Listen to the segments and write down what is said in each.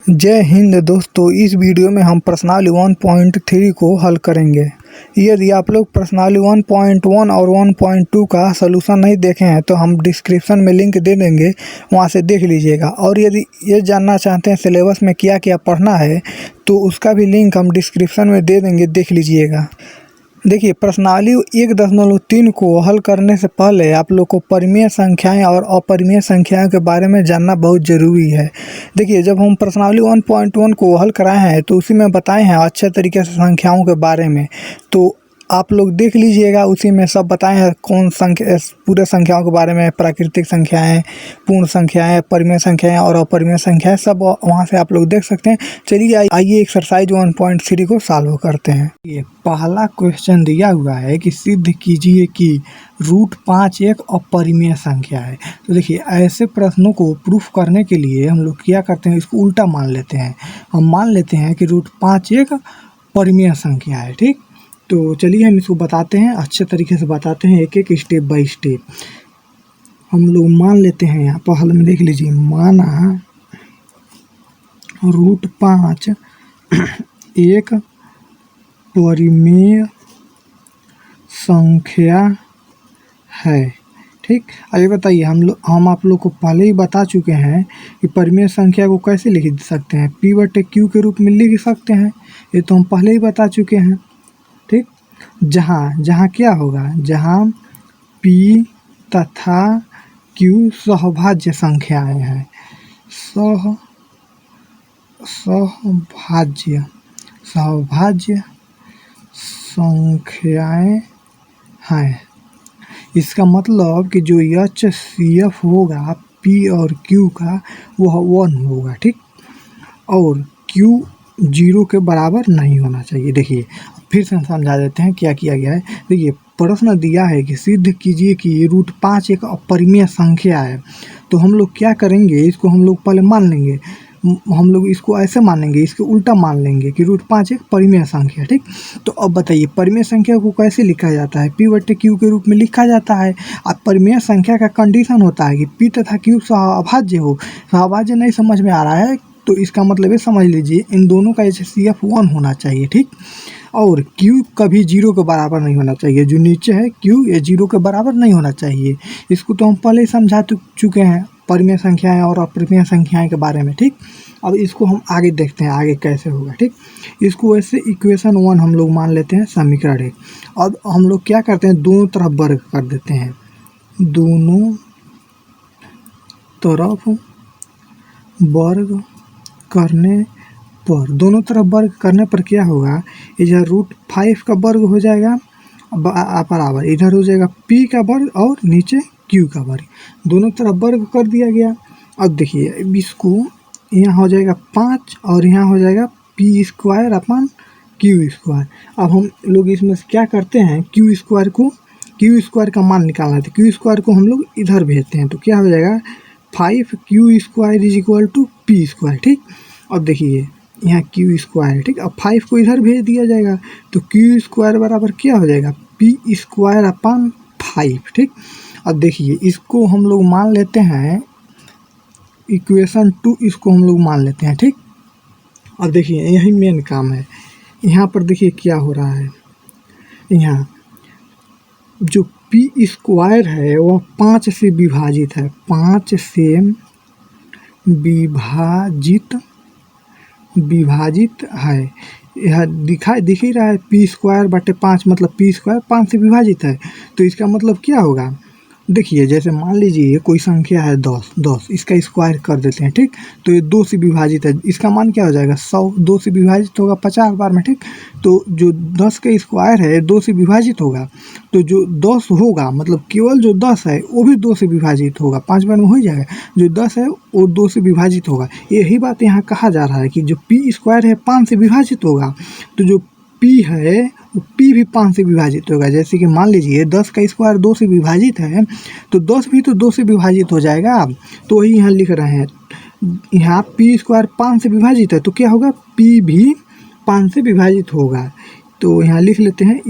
जय हिंद दोस्तों, इस वीडियो में हम प्रश्नावली 1.3 को हल करेंगे। यदि आप लोग प्रश्नावली 1.1 और 1.2 का सलूशन नहीं देखे हैं तो हम डिस्क्रिप्शन में लिंक दे देंगे, वहां से देख लीजिएगा। और यदि ये जानना चाहते हैं सिलेबस में क्या क्या पढ़ना है तो उसका भी लिंक हम डिस्क्रिप्शन में दे देंगे, देख लीजिएगा। देखिए, प्रश्नावली 1.3 को हल करने से पहले आप लोग को परिमेय संख्याएं और अपरिमेय संख्याओं के बारे में जानना बहुत ज़रूरी है। देखिए, जब हम प्रश्नावली 1.1 को हल कराए हैं तो उसी में बताए हैं अच्छे तरीके से संख्याओं के बारे में, तो आप लोग देख लीजिएगा। उसी में सब बताए हैं कौन संख्या, पूरे संख्याओं के बारे में, प्राकृतिक संख्याएं, पूर्ण संख्याएं, परिमेय संख्याएं और अपरिमेय संख्याएं, सब वहां से आप लोग देख सकते हैं। चलिए आइए एक्सरसाइज 1.3 को सॉल्व करते हैं। ये पहला क्वेश्चन दिया हुआ है कि सिद्ध कीजिए कि √5 एक अपरिमेय संख्या है। तो देखिए, ऐसे प्रश्नों को प्रूफ करने के लिए हम लोग क्या करते हैं, इसको उल्टा मान लेते हैं। हम मान लेते हैं कि √5 एक परिमेय संख्या है। ठीक, तो चलिए हम इसको बताते हैं, अच्छे तरीके से बताते हैं, एक एक स्टेप बाय स्टेप। हम लोग मान लेते हैं, यहाँ पर हल में देख लीजिए, माना √5 एक परिमेय संख्या है। ठीक, अभी बताइए, हम आप लोग को पहले ही बता चुके हैं कि परिमेय संख्या को कैसे लिख सकते हैं, P/Q के रूप में लिख सकते हैं। ये तो हम पहले ही बता चुके हैं। ठीक, जहाँ क्या होगा, जहाँ P तथा Q सहभाज्य संख्याएं हैं, सहभाज्य संख्याएं हैं। इसका मतलब कि जो HCF होगा P और Q का, वह 1 होगा। ठीक, और Q 0 के बराबर नहीं होना चाहिए। देखिए, फिर से हम समझा देते हैं क्या किया गया है। देखिए, प्रश्न दिया है कि सिद्ध कीजिए कि √5 एक अपरिमेय संख्या है। तो हम लोग क्या करेंगे, इसको हम लोग पहले मान लेंगे, हम लोग इसको ऐसे मानेंगे, इसको उल्टा मान लेंगे कि √5 एक परिमेय संख्या। ठीक, तो अब बताइए, परिमेय संख्या को कैसे लिखा जाता है, P/Q के रूप में लिखा जाता है। अब परिमेय संख्या का कंडीशन होता है कि P तथा Q सहभाज्य हो। सहभाज्य नहीं समझ में आ रहा है तो इसका मतलब ये समझ लीजिए, इन दोनों का HCF 1 होना चाहिए। ठीक, और Q कभी 0 के बराबर नहीं होना चाहिए। जो नीचे है Q, ये 0 के बराबर नहीं होना चाहिए। इसको तो हम पहले ही समझा चुके हैं, परिमेय संख्याएं और अपरिमेय संख्याएं के बारे में। ठीक, अब इसको हम आगे देखते हैं आगे कैसे होगा। ठीक, इसको वैसे इक्वेशन 1 हम लोग मान लेते हैं, समीकरण 1। अब हम लोग क्या करते हैं, दोनों तरफ वर्ग कर देते हैं। दोनों तरफ वर्ग करने पर, दोनों तरफ वर्ग करने पर क्या होगा, इधर √5 का वर्ग हो जाएगा बराबर, इधर हो जाएगा P का वर्ग और नीचे Q का वर्ग। दोनों तरफ वर्ग कर दिया गया। अब देखिए, इसको यहाँ हो जाएगा 5 और यहाँ हो जाएगा P²/Q²। अब हम लोग इसमें से क्या करते हैं, Q² का मान निकालना है, तो Q² को हम लोग इधर भेजते हैं। तो क्या हो जाएगा, 5Q² = P²। ठीक, अब देखिए यहाँ Q² है। ठीक, अब 5 को इधर भेज दिया जाएगा, तो Q² बराबर क्या हो जाएगा, P²/5। ठीक, अब देखिए, इसको हम लोग मान लेते हैं इक्वेशन 2, इसको हम लोग मान लेते हैं। ठीक, अब देखिए, यही मेन काम है। यहाँ पर देखिए क्या हो रहा है, यहाँ जो P² है वह 5 से विभाजित है, 5 से विभाजित है। यह दिख ही रहा है, P²/5 मतलब P² 5 से विभाजित है। तो इसका मतलब क्या होगा, देखिए, जैसे मान लीजिए कोई संख्या है 10, इसका स्क्वायर कर देते हैं। ठीक, तो ये 2 से विभाजित है, इसका मान क्या हो जाएगा, 100। 2 से विभाजित होगा 50 बार में। ठीक, तो जो 10 का स्क्वायर है 2 से विभाजित होगा, तो जो 10 होगा, मतलब केवल जो 10 है वो भी 2 से विभाजित होगा, 5 बार में हो जाएगा। जो 10 है वो 2 से विभाजित होगा। यही बात यहाँ कहा जा रहा है कि जो P² है 5 से विभाजित होगा, तो जो P है वो P भी 5 से विभाजित होगा। जैसे कि मान लीजिए 10 का स्क्वायर 2 से विभाजित है, तो 10 भी तो 2 से विभाजित हो जाएगा। अब तो वही यहाँ लिख रहे हैं, यहाँ P² 5 से विभाजित है, तो क्या होगा, P भी 5 से विभाजित होगा। तो यहाँ लिख लेते हैं,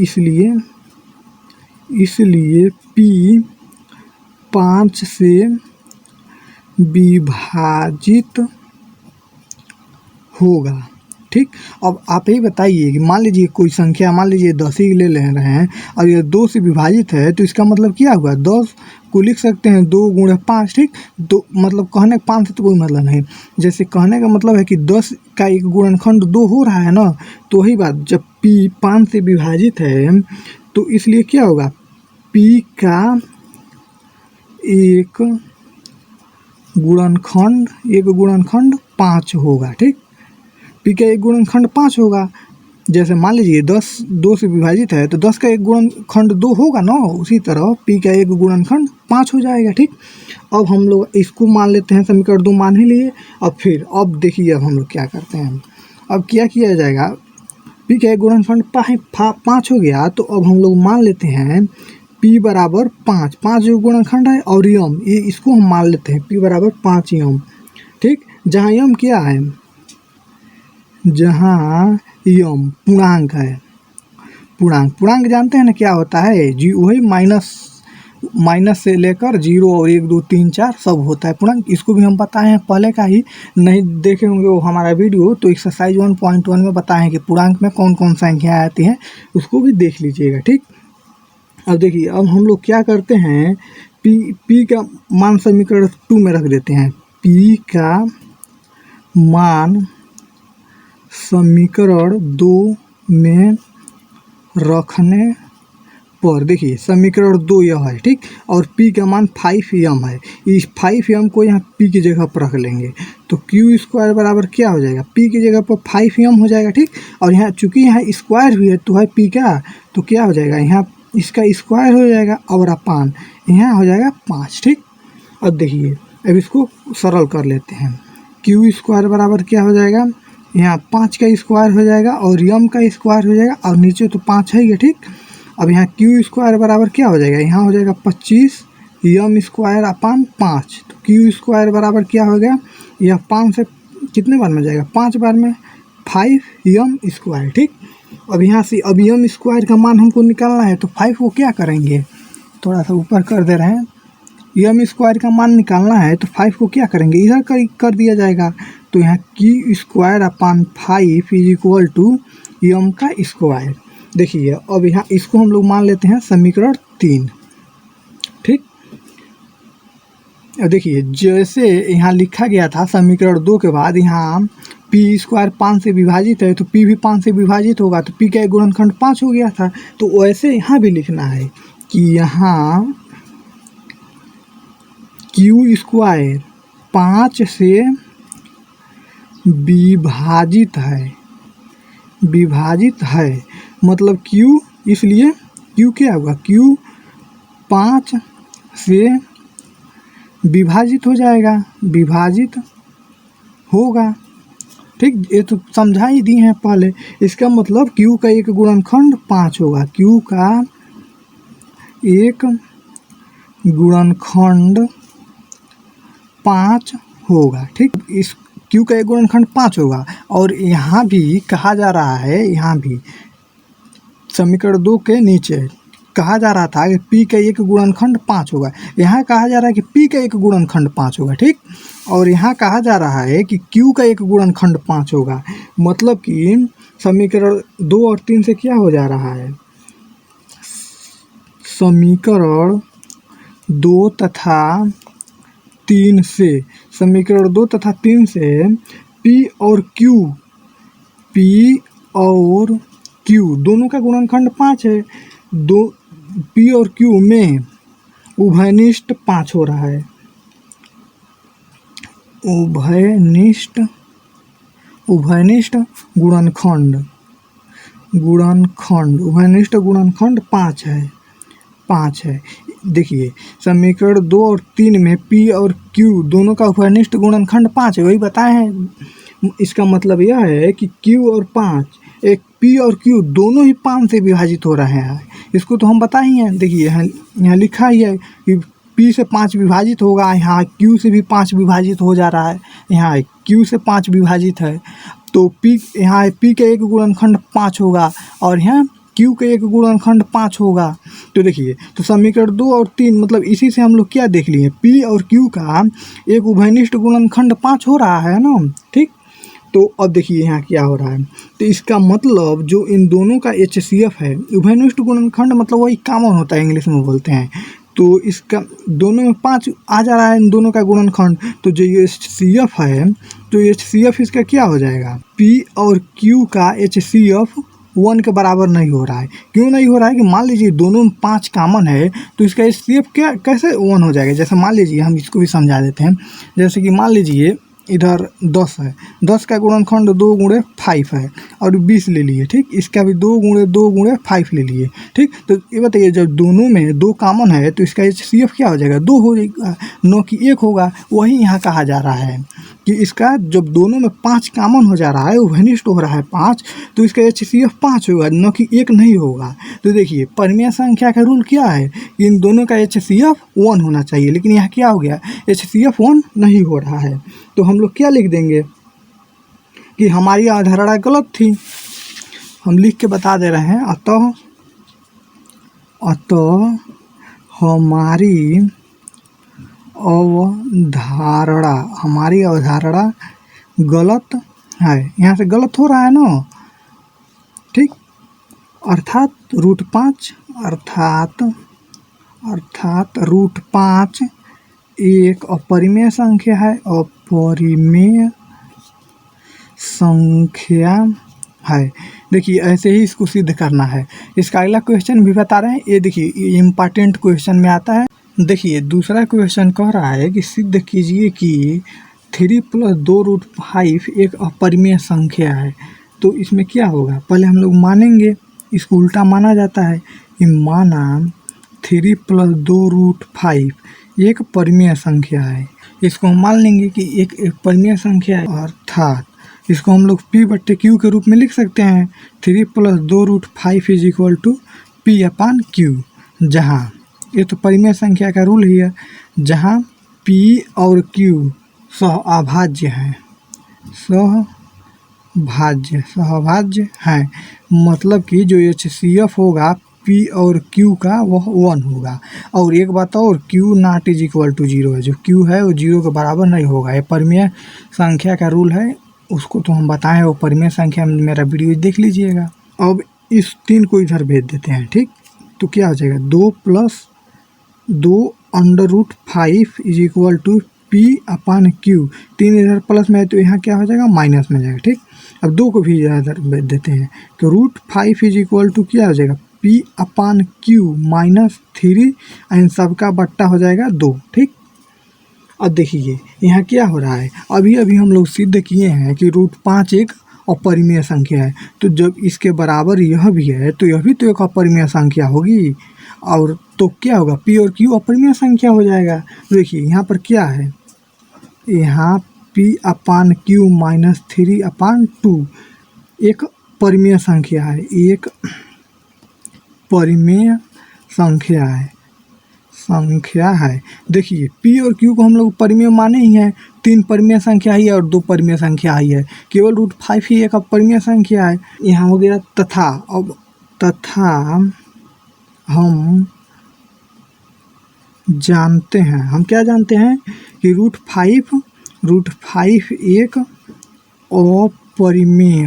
इसलिए P 5 से विभाजित होगा। ठीक, अब आप ही बताइए कि मान लीजिए कोई संख्या, मान लीजिए 10 ही ले रहे हैं और ये 2 से विभाजित है, तो इसका मतलब क्या हुआ, 10 को लिख सकते हैं 2 गुणे 5। ठीक, दो मतलब कहने का 5 से तो कोई मतलब नहीं, जैसे कहने का मतलब है कि 10 का एक गुणनखंड 2 हो रहा है ना, तो वही बात, जब p 5 से विभाजित है तो इसलिए क्या होगा, p का एक गुणनखंड 5 होगा। ठीक, p का एक गुणनखंड 5 होगा। जैसे मान लीजिए 10 2 से विभाजित है तो 10 का एक गुणनखंड 2 होगा ना, उसी तरह p का एक गुणनखंड 5 हो जाएगा। ठीक, अब हम लोग इसको मान लेते हैं, समीकरण 2 मान ही लिए। अब देखिए अब हम लोग क्या करते हैं, अब क्या किया जाएगा, p का एक गुणनखंड 5 हो गया, तो अब हम लोग मान लेते हैं p बराबर 5 जो गुणनखंड है, और यम ये इसको हम मान लेते हैं p बराबर 5 यम। ठीक, जहाँ यम क्या है, जहाँ यम पूर्णांक है, पूर्णांक जानते हैं ना क्या होता है जी, वही माइनस से लेकर 0 और 1 2 3 4 सब होता है पूर्णांक। इसको भी हम बताए हैं पहले का ही, नहीं देखे होंगे वो हमारा वीडियो, तो एक्सरसाइज 1.1 में बताए हैं कि पूर्णांक में कौन कौन संख्याएँ आती हैं, उसको भी देख लीजिएगा। ठीक, अब देखिए अब हम लोग क्या करते हैं, p का मान समीकरण 2 में रख देते हैं, p का मान समीकरण 2 में रखने पर देखिए समीकरण 2 यह है। ठीक, और p का मान 5m है, इस 5m को यहाँ p की जगह पर रख लेंगे, तो q स्क्वायर बराबर क्या हो जाएगा, p की जगह पर 5m हो जाएगा। ठीक, और यहाँ चूंकि यहाँ स्क्वायर भी है तो है p का, तो क्या हो जाएगा, यहाँ इसका स्क्वायर हो जाएगा और अपान यहाँ हो जाएगा 5। ठीक, अब देखिए अब इसको सरल कर लेते हैं, q स्क्वायर बराबर क्या हो जाएगा, यहाँ 5 का स्क्वायर हो जाएगा और यम का स्क्वायर हो जाएगा, और नीचे तो 5 है ही। ठीक, अब यहाँ q स्क्वायर बराबर क्या हो जाएगा, यहाँ हो जाएगा 25 यम स्क्वायर अपान 5, तो q स्क्वायर बराबर क्या हो गया, यह 5 से कितने बार में जाएगा, 5 बार में, 5 यम स्क्वायर। ठीक, अब यहाँ से अब यम स्क्वायर का मान हमको निकालना है, तो 5 को क्या करेंगे, थोड़ा सा ऊपर कर दे रहे हैं, यम स्क्वायर का मान निकालना है तो 5 को क्या करेंगे, इधर कर दिया जाएगा, तो यहाँ q square upon 5 is equal to M का स्क्वायर। देखिए अब यहाँ इसको हम लोग मान लेते हैं समीकरण 3। ठीक, अब देखिए जैसे यहाँ लिखा गया था समीकरण 2 के बाद यहाँ p स्क्वायर 5 से विभाजित है, तो p भी 5 से विभाजित होगा, तो p का एक गुणनखंड 5 हो गया था, तो वैसे यहाँ भी लिखना है कि यहाँ q स्क्वायर 5 से विभाजित है, मतलब q, इसलिए q क्या होगा, q 5 से विभाजित हो जाएगा, विभाजित होगा। ठीक, ये तो समझा ही दी हैं पहले, इसका मतलब q का एक गुणनखंड 5 होगा, q का एक गुणनखंड 5 होगा। ठीक, इस q का एक गुणनखंड 5 होगा, और यहाँ भी कहा जा रहा है, यहाँ भी समीकरण 2 के नीचे कहा जा रहा था कि p का एक गुणनखंड 5 होगा, यहाँ कहा जा रहा है कि p का एक गुणनखंड 5 होगा। ठीक, और यहाँ कहा जा रहा है कि q का एक गुणनखंड 5 होगा, मतलब कि समीकरण 2 और 3 से क्या हो जा रहा है, समीकरण 2 तथा 3 से, समीकरण 2 तथा 3 से p और q दोनों का गुणनखंड 5 है, p और q में उभयनिष्ठ 5 हो रहा है, उभयनिष्ठ उभयनिष्ठ गुणनखंड 5 है। देखिए समीकरण 2 और 3 में p और q दोनों का उभयनिष्ठ गुणनखंड 5 है, वही बताए हैं। इसका मतलब यह है कि q और 5, एक p और q दोनों ही 5 से विभाजित हो रहे हैं, इसको तो हम बता ही हैं। देखिए यहाँ लिखा ही है कि p से 5 विभाजित होगा, यहाँ q से भी 5 विभाजित हो जा रहा है, यहाँ q से 5 विभाजित है, तो यहाँ p का एक गुणनखंड 5 होगा और यहाँ q का एक गुणनखंड 5 होगा। तो देखिए तो समीकरण 2 और 3 मतलब इसी से हम लोग क्या देख लिए, p और q का एक उभयनिष्ठ गुणनखंड 5 हो रहा है ना। ठीक, तो अब देखिए यहाँ क्या हो रहा है, तो इसका मतलब जो इन दोनों का HCF है, उभयनिष्ठ गुणनखंड मतलब वही कॉमन होता है, इंग्लिश में बोलते हैं। तो इसका दोनों में 5 आ जा रहा है इन दोनों का गुणनखंड, तो जो ये HCF है, तो HCF इसका क्या हो जाएगा, P और Q का HCF 1 के बराबर नहीं हो रहा है। क्यों नहीं हो रहा है कि मान लीजिए दोनों में 5 कॉमन है, तो इसका HCF क्या कैसे 1 हो जाएगा। जैसे मान लीजिए हम इसको भी समझा देते हैं, जैसे कि मान लीजिए इधर 10 है, 10 का गुणनखंड 2 गुणे 5 है और 20 ले लिए, ठीक। इसका भी 2 गुणे 5 ले लिए, ठीक। तो ये बताइए जब दोनों में 2 कॉमन है तो इसका HCF क्या हो जाएगा, 2 हो जाएगा, न कि 1 होगा। वही यहाँ कहा जा रहा है कि इसका जब दोनों में 5 कॉमन हो जा रहा है, उभयनिष्ठ हो रहा है 5, तो इसका HCF 5 होगा, न कि 1 नहीं होगा। तो देखिए परिमेय संख्या का रूल क्या है, इन दोनों का HCF 1 होना चाहिए, लेकिन यहाँ क्या हो गया, HCF 1 नहीं हो रहा है। तो हम लोग क्या लिख देंगे कि हमारी अवधारणा गलत थी। हम लिख के बता दे रहे हैं, अतः हमारी अवधारणा गलत है। यहाँ से गलत हो रहा है ना, ठीक। अर्थात रूट 5 एक अपरिमेय संख्या है, अपरिमेय संख्या है। देखिए ऐसे ही इसको सिद्ध करना है। इसका अगला क्वेश्चन भी बता रहे हैं, ये देखिए ये इम्पॉर्टेंट क्वेश्चन में आता है। देखिए दूसरा क्वेश्चन कह रहा है कि सिद्ध कीजिए कि 3 + 2√5 एक अपरिमेय संख्या है। तो इसमें क्या होगा, पहले हम लोग मानेंगे, इसको उल्टा माना जाता है कि माना 3 + 2√5 एक परिमेय संख्या है। इसको हम मान लेंगे कि एक परिमेय संख्या है, अर्थात इसको हम लोग P/Q के रूप में लिख सकते हैं। 3 + 2√5 = P/Q, जहाँ ये तो परिमेय संख्या का रूल ही है, जहाँ P और Q सहअभाज्य हैं, सहभाज्य हैं, मतलब कि जो HCF होगा P और Q का वह 1 होगा। और एक बात और, Q ≠ 0 है, जो Q है वो 0 के बराबर नहीं होगा। ये परिमेय संख्या का रूल है, उसको तो हम बताएं, वो परिमेय संख्या में मेरा वीडियो देख लीजिएगा। अब इस 3 को इधर भेज देते हैं, ठीक। तो क्या हो जाएगा, 2 + 2√5 = P/Q। 3 इधर प्लस में है तो यहाँ क्या हो जाएगा, माइनस में जाएगा, ठीक। अब 2 को भी इधर भेज देते हैं, तो √5 = क्या हो जाएगा, P/Q -3, इन सबका बट्टा हो जाएगा 2, ठीक। अब देखिए यहाँ क्या हो रहा है, अभी हम लोग सिद्ध किए हैं कि √5 एक अपरिमेय संख्या है। तो जब इसके बराबर यह भी है तो यह भी तो एक अपरिमेय संख्या होगी, और तो क्या होगा, P और Q अपरिमेय संख्या हो जाएगा। देखिए यहाँ पर क्या है, यहाँ P/Q -3/2 एक परिमेय संख्या है, एक परिमेय संख्या है। देखिए P और Q को हम लोग परिमेय माने ही हैं, 3 परिमेय संख्या ही है और 2 परिमेय संख्या ही है, केवल √5 ही एक अपरिमेय संख्या है। यहाँ हो गया तथा। अब तथा हम जानते हैं, हम क्या जानते हैं कि √5 एक अपरिमेय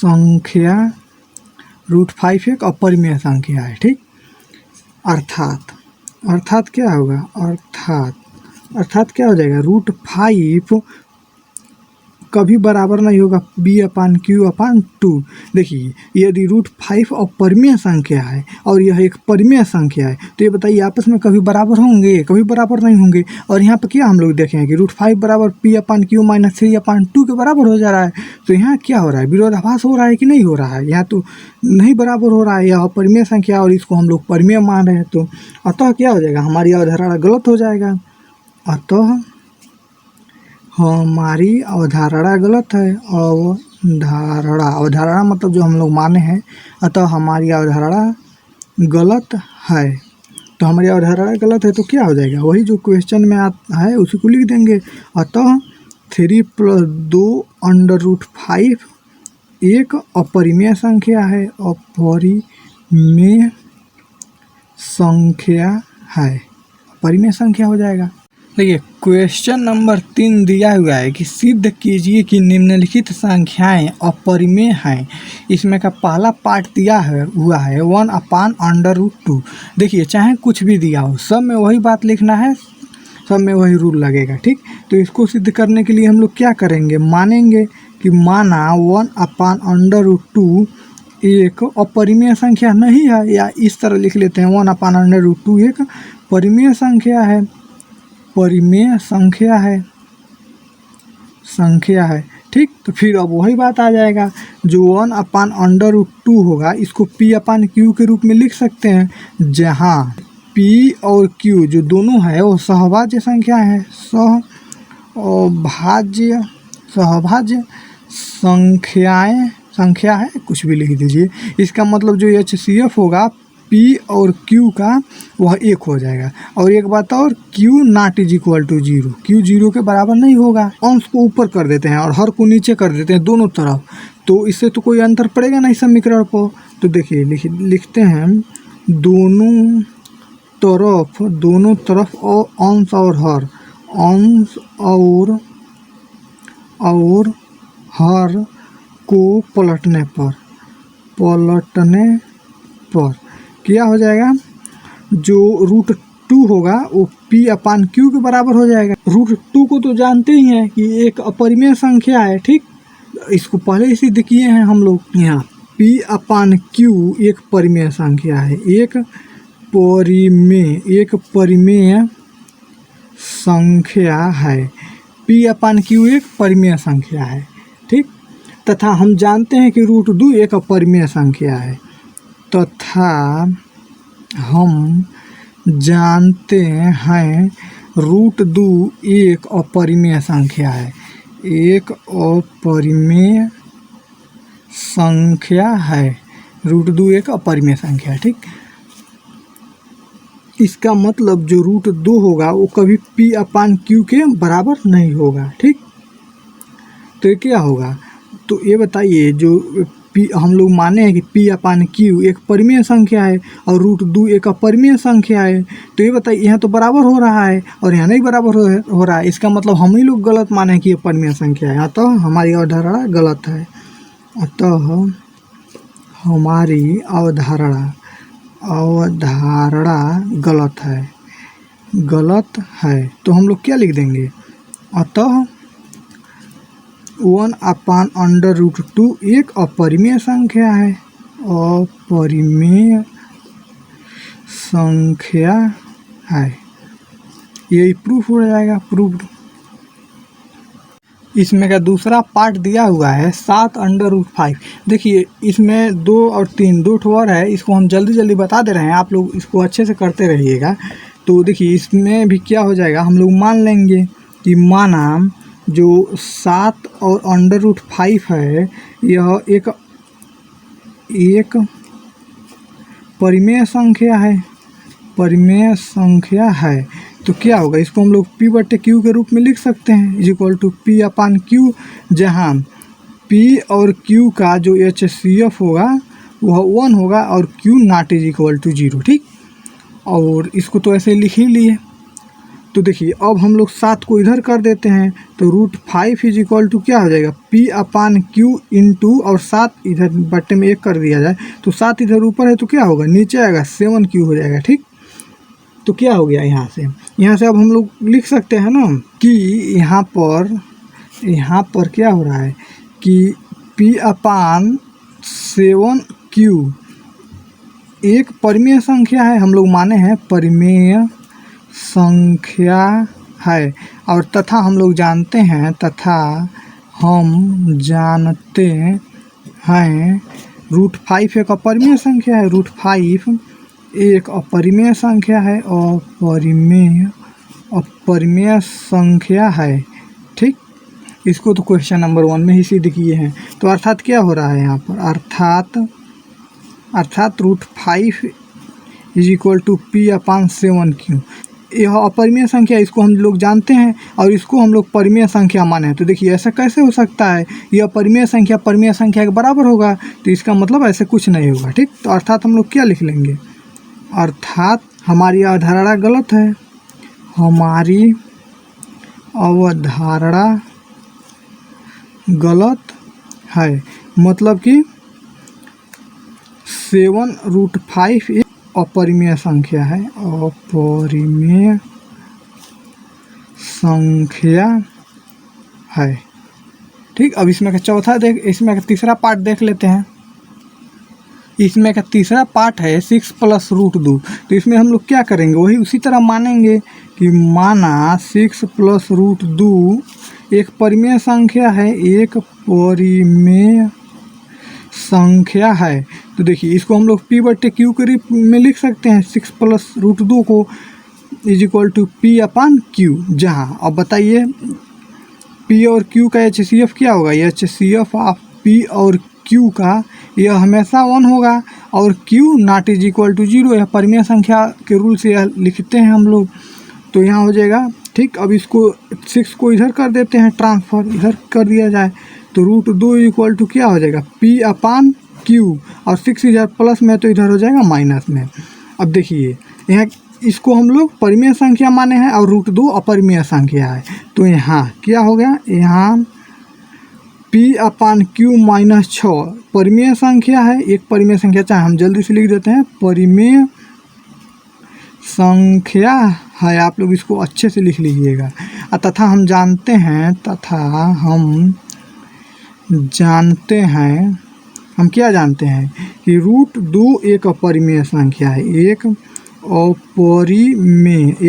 संख्या, √5 एक अपरिमेय संख्या है, ठीक। अर्थात क्या होगा, अर्थात क्या हो जाएगा, √5 कभी बराबर नहीं होगा P/Q/2। देखिए यदि √5 अपरिमेय संख्या है और यह एक परिमेय संख्या है, तो ये बताइए आपस में कभी बराबर होंगे, कभी बराबर नहीं होंगे। और यहाँ पर क्या हम लोग देखें कि √5 बराबर P/Q -3/2 के बराबर हो जा रहा है। तो यहाँ क्या हो रहा है, विरोधाभास हो रहा है कि नहीं हो रहा है, यहाँ तो नहीं बराबर हो रहा है, यह अपरिमेय संख्या और इसको हम लोग परिमेय मान रहे हैं। तो अतः क्या हो जाएगा, हमारी अवधारणा गलत हो जाएगा। अतः हमारी अवधारणा गलत है। अवधारणा मतलब जो हम लोग माने हैं, अतः हमारी अवधारणा गलत है। तो हमारी अवधारणा गलत है तो क्या हो जाएगा, वही जो क्वेश्चन में है उसी को लिख देंगे। अतः 3 + 2√5 एक अपरिमेय संख्या है, अपरिमेय संख्या हो जाएगा। देखिए क्वेश्चन नंबर 3 दिया हुआ है कि सिद्ध कीजिए कि निम्नलिखित संख्याएं अपरिमेय हैं। इसमें का पहला पार्ट दिया हुआ है 1/√2। देखिए चाहे कुछ भी दिया हो, सब में वही बात लिखना है, सब में वही रूल लगेगा। ठीक, तो इसको सिद्ध करने के लिए हम लोग क्या करेंगे, मानेंगे कि माना 1/√2 एक अपरिमेय संख्या नहीं है, या इस तरह लिख लेते हैं 1/√2 एक परिमेय संख्या है, परिमेय संख्या है। ठीक, तो फिर अब वही बात आ जाएगा, जो 1/√2 होगा इसको P/Q के रूप में लिख सकते हैं, जहाँ P और Q जो दोनों है वो सहभाज्य संख्या है, सहभाज्य संख्या है, कुछ भी लिख दीजिए। इसका मतलब जो HCF होगा P और Q का वह 1 हो जाएगा। और एक बात और, Q ≠ 0, Q 0 के बराबर नहीं होगा। अंश को ऊपर कर देते हैं और हर को नीचे कर देते हैं दोनों तरफ, तो इससे तो कोई अंतर पड़ेगा नहीं समीकरण को। तो देखिए लिखते हैं दोनों तरफ और अंश और हर को पलटने पर क्या हो जाएगा, जो √2 होगा वो P/Q के बराबर हो जाएगा। √2 को तो जानते ही हैं कि एक अपरिमेय संख्या है। ठीक, इसको पहले ही सिद्ध किए हैं हम लोग। यहाँ P/Q एक परिमेय संख्या है, एक परिमेय संख्या है। P/Q एक परिमेय संख्या है। ठीक, तथा हम जानते हैं कि √2 एक अपरिमेय संख्या है, तथा हम जानते हैं √2 एक अपरिमेय संख्या है, एक अपरिमेय संख्या है। √2 एक अपरिमेय संख्या है। ठीक, इसका मतलब जो √2 होगा वो कभी P/Q के बराबर नहीं होगा। ठीक, तो ये क्या होगा, तो ये बताइए, जो हम लोग माने हैं कि P/Q एक परिमेय संख्या है और √2 एक अपरिमेय संख्या है, तो ये बताइए यहाँ तो बराबर हो रहा है और यहाँ नहीं बराबर हो रहा है। इसका मतलब हम ही लोग गलत माने हैं कि ये परिमेय संख्या है, अतः हमारी अवधारणा गलत है। अतः हमारी अवधारणा गलत है। तो हम लोग क्या लिख देंगे, अतः 1/√2 एक अपरिमेय संख्या है, अपरिमेय संख्या है। यही प्रूफ हो जाएगा, प्रूफ्ड। इसमें का दूसरा पार्ट दिया हुआ है 7/5। देखिए इसमें 2 और 3 दो ठोर है, इसको हम जल्दी बता दे रहे हैं, आप लोग इसको अच्छे से करते रहिएगा। तो देखिए इसमें भी क्या हो जाएगा, हम लोग मान लेंगे कि माना जो 7 और √5 है यह एक परिमेय संख्या है, तो क्या होगा, इसको हम लोग P/Q के रूप में लिख सकते हैं, = P/Q, जहाँ P और Q का जो HCF होगा वह 1 होगा और Q ≠ 0। ठीक, और इसको तो ऐसे लिख ही लिए। तो देखिए अब हम लोग 7 को इधर कर देते हैं, तो √5 क्या हो जाएगा, P/Q इंटू, और 7 इधर बट्टे में 1 कर दिया जाए तो 7 इधर ऊपर है तो क्या होगा, नीचे आएगा 7Q हो जाएगा। ठीक, तो क्या हो गया, यहाँ से अब हम लोग लिख सकते हैं ना कि यहाँ पर क्या हो रहा है कि P/7Q एक परिमेय संख्या है, हम लोग माने हैं परिमेय संख्या है, और तथा हम लोग जानते हैं √5 एक अपरिमेय संख्या है, √5 एक अपरिमेय संख्या है, अपरिमेय संख्या है। ठीक, इसको तो क्वेश्चन नंबर 1 में ही सिद्ध किए हैं। तो अर्थात क्या हो रहा है यहाँ पर, अर्थात √5 = P/7Q यह अपरिमेय संख्या, इसको हम लोग जानते हैं और इसको हम लोग परिमेय संख्या माने हैं। तो देखिए ऐसा कैसे हो सकता है, यह परिमेय संख्या के बराबर होगा, तो इसका मतलब ऐसे कुछ नहीं होगा। ठीक, तो अर्थात हम लोग क्या लिख लेंगे, अर्थात हमारी अवधारणा गलत है, हमारी अवधारणा गलत है। मतलब कि 7√5 एक अपरिमेय संख्या है, अपरिमेय संख्या है। ठीक, अब इसमें का इसमें का तीसरा पार्ट देख लेते हैं। इसमें का तीसरा पार्ट है 6 + √2। तो इसमें हम लोग क्या करेंगे, वही उसी तरह मानेंगे कि माना 6 + √2 एक परिमेय संख्या है, एक परिमेय संख्या है। तो देखिए इसको हम लोग P/Q के रूप में लिख सकते हैं। 6 + √2 को = P/Q, जहाँ अब बताइए P और Q का HCF क्या होगा। HCF ऑफ P और Q का यह हमेशा 1 होगा और Q ≠ 0। यह परिमेय संख्या के रूल से यह लिखते हैं हम लोग। तो यहाँ हो जाएगा। ठीक, अब इसको 6 को इधर कर देते हैं, ट्रांसफ़र इधर कर दिया जाए तो √2 = क्या हो जाएगा, P/Q। और 6 इधर प्लस में तो इधर हो जाएगा माइनस में। अब देखिए यहाँ इसको हम लोग परिमेय संख्या माने हैं और √2 अपरिमेय संख्या है। तो यहाँ क्या हो गया, यहाँ P/Q - 6 परिमेय संख्या है, एक परिमेय संख्या। चाहे हम जल्दी से लिख देते हैं, परिमेय संख्या है। आप लोग इसको अच्छे से लिख लीजिएगा। तथा हम जानते हैं, हम क्या जानते हैं कि √2 एक अपरिमेय संख्या है,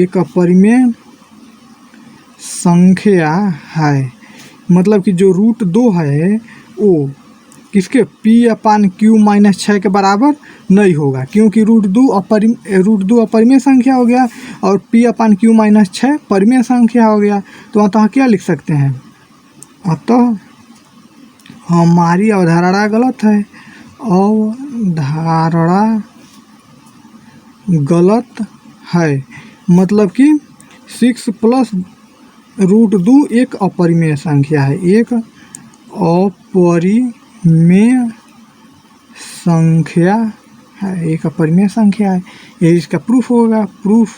एक अपरिमेय संख्या है। मतलब कि जो √2 है वो किसके P/Q - 6 के बराबर नहीं होगा, क्योंकि √2 अपरिमेय संख्या हो गया और P/Q - 6 परिमेय संख्या हो गया। तो अतः क्या लिख सकते हैं, अतः हमारी अवधारणा गलत है, अवधारणा गलत है। मतलब कि 6 + √2 एक अपरिमेय संख्या है, एक अपरिमेय संख्या है, एक अपरिमेय संख्या है। ये इसका प्रूफ होगा, प्रूफ